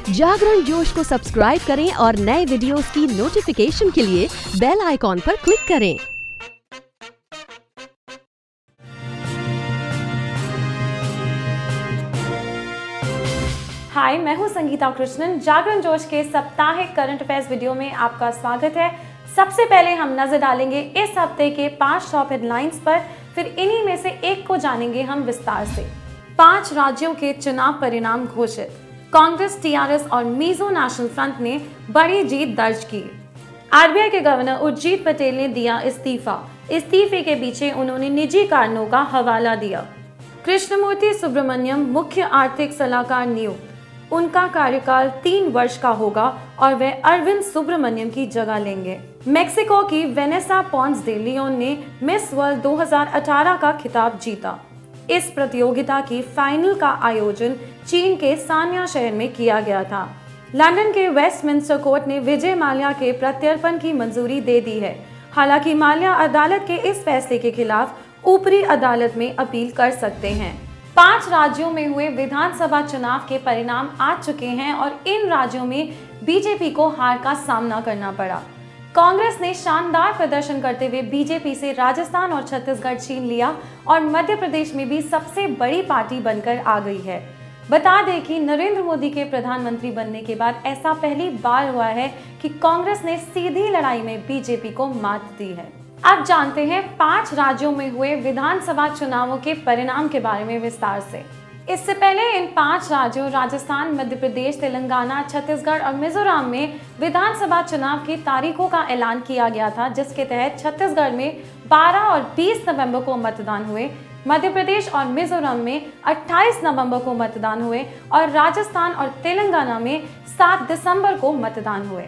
जागरण जोश को सब्सक्राइब करें और नए वीडियोस की नोटिफिकेशन के लिए बेल आइकॉन पर क्लिक करें। हाय, मैं हूं संगीता कृष्णन। जागरण जोश के साप्ताहिक करंट अफेयर्स वीडियो में आपका स्वागत है। सबसे पहले हम नजर डालेंगे इस हफ्ते के 5 टॉप हेडलाइंस पर, फिर इन्हीं में से एक को जानेंगे हम विस्तार से। 5 राज्यों के चुनाव परिणाम घोषित। कांग्रेस, टीआरएस और मिजो नेशनल फ्रंट ने बड़ी जीत दर्ज की। आरबीआई के गवर्नर उर्जित पटेल ने दिया इस्तीफा। इस्तीफे के पीछे उन्होंने निजी कारणों का हवाला दिया। कृष्णमूर्ति सुब्रमण्यम मुख्य आर्थिक सलाहकार नियुक्त। उनका कार्यकाल 3 वर्ष का होगा और वे अरविंद सुब्रमण्यम की जगह लेंगे। मेक्सिको की वेनेसा पोंस दे लियोन ने मिस वर्ल्ड 2018 का खिताब जीता। इस प्रतियोगिता की फाइनल का आयोजन चीन के सान्या शहर में किया गया था। लंदन के वेस्टमिंस्टर कोर्ट ने विजय माल्या के प्रत्यर्पण की मंजूरी दे दी है। हालांकि माल्या अदालत के इस फैसले के खिलाफ ऊपरी अदालत में अपील कर सकते हैं। 5 राज्यों में हुए विधानसभा चुनाव के परिणाम आ चुके हैं और इन राज्यों में बीजेपी को हार का सामना करना पड़ा। कांग्रेस ने शानदार प्रदर्शन करते हुए बीजेपी से राजस्थान और छत्तीसगढ़ छीन लिया और मध्य प्रदेश में भी सबसे बड़ी पार्टी बनकर आ गई है। बता दें कि नरेंद्र मोदी के प्रधानमंत्री बनने के बाद ऐसा पहली बार हुआ है कि कांग्रेस ने सीधी लड़ाई में बीजेपी को मात दी है। अब जानते हैं 5 राज्यों में हुए विधानसभा चुनावों के परिणाम के बारे में विस्तार से। इससे पहले इन 5 राज्यों राजस्थान, मध्य प्रदेश, तेलंगाना, छत्तीसगढ़ और मिजोरम में विधानसभा चुनाव की तारीखों का ऐलान किया गया था, जिसके तहत छत्तीसगढ़ में 12 और 20 नवंबर को मतदान हुए, मध्य प्रदेश और मिजोरम में 28 नवंबर को मतदान हुए और राजस्थान और तेलंगाना में 7 दिसंबर को मतदान हुए।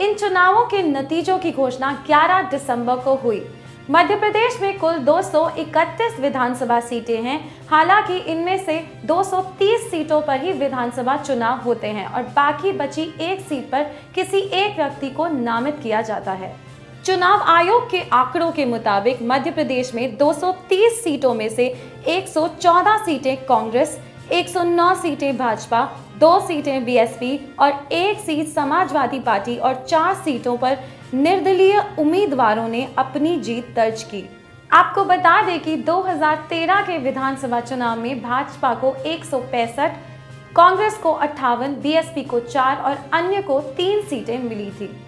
इन चुनावों के नतीजों की घोषणा 11 दिसंबर को हुई। मध्य प्रदेश में कुल 231 विधानसभा सीटें हैं। हालांकि इनमें से 230 सीटों पर ही विधानसभा चुनाव होते हैं और बाकी बची एक सीट पर किसी एक व्यक्ति को नामित किया जाता है। चुनाव आयोग के आंकड़ों के मुताबिक मध्य प्रदेश में 230 सीटों में से 114 सीटें कांग्रेस, 109 सीटें भाजपा, 2 सीटें बीएसपी और 1 सीट समाजवादी पार्टी और 4 सीटों पर निर्दलीय उम्मीदवारों ने अपनी जीत दर्ज की। आपको बता दें कि 2013 के विधानसभा चुनाव में भाजपा को 165, कांग्रेस को 58, बीएसपी को 4 और अन्य को 3 सीटें मिली थी।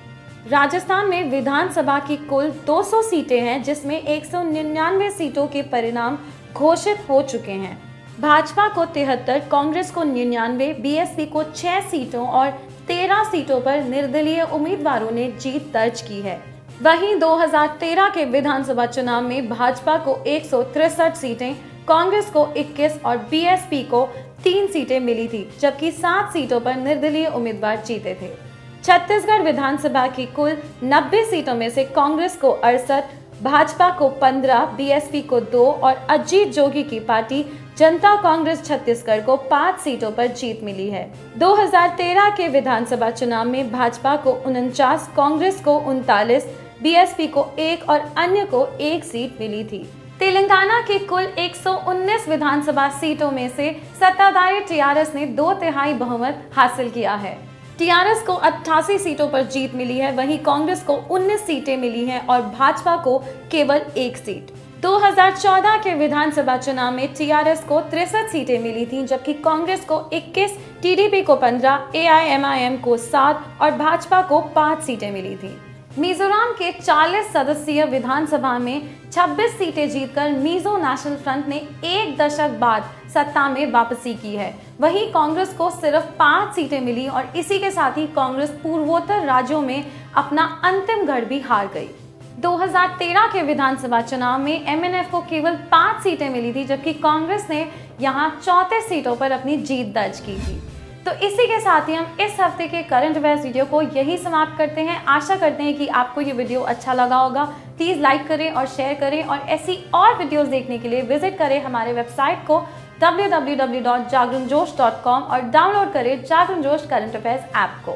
राजस्थान में विधानसभा की कुल 200 सीटें हैं, जिसमें 199 सीटों के परिणाम घोषित हो चुके हैं। भाजपा को 73, कांग्रेस को 99, बीएसपी को 6 सीटों और 13 सीटों पर निर्दलीय उम्मीदवारों ने जीत दर्ज की है। वहीं 2013 के विधानसभा चुनाव में भाजपा को 163 सीटें, कांग्रेस को 21 और बीएसपी को 3 सीटें मिली थी, जबकि 7 सीटों पर निर्दलीय उम्मीदवार जीते थे। छत्तीसगढ़ विधानसभा की कुल 90 सीटों में से कांग्रेस को 68, भाजपा को 15, बीएसपी को 2 और अजीत जोगी की पार्टी जनता कांग्रेस छत्तीसगढ़ को 5 सीटों पर जीत मिली है। 2013 के विधानसभा चुनाव में भाजपा को 49, कांग्रेस को 39, बीएसपी को 1 और अन्य को 1 सीट मिली थी। तेलंगाना की कुल 119 विधानसभा सीटों में से सत्ताधारी टीआरएस ने 2/3 बहुमत हासिल किया है। टीआरएस को 88 सीटों पर जीत मिली है, वहीं कांग्रेस को 19 सीटें मिली हैं और भाजपा को केवल 1 सीट। 2014 के विधानसभा चुनाव में टीआरएस को 63 सीटें मिली थीं, जबकि कांग्रेस को 21, टीडीपी को 15, एआईएमआईएम को 7 और भाजपा को 5 सीटें मिली थीं। मिजोरम के 40 सदस्यीय विधानसभा में 26 सीटें जीतकर मिजो नेशनल फ्रंट ने 1 दशक बाद सत्ता में वापसी की है। वहीं कांग्रेस को सिर्फ 5 सीटें मिली और इसी के साथ ही कांग्रेस पूर्वोत्तर राज्यों में अपना अंतिम गढ़ भी हार गई। 2013 के विधानसभा चुनाव में एमएनएफ को केवल 5 सीटें मिली थी, जबकि कांग्रेस ने यहां 34 सीटों पर अपनी जीत दर्ज की थी। तो इसी के साथ ही हम इस हफ्ते के करंट अफेयर्स वीडियो को यही समाप्त करते हैं। आशा करते हैं कि आपको ये वीडियो अच्छा लगा होगा। प्लीज़ लाइक करें और शेयर करें और ऐसी और वीडियोस देखने के लिए विजिट करें हमारे वेबसाइट को www.jagranjosh.com और डाउनलोड करें जागरण जोश करंट अफेयर्स ऐप को।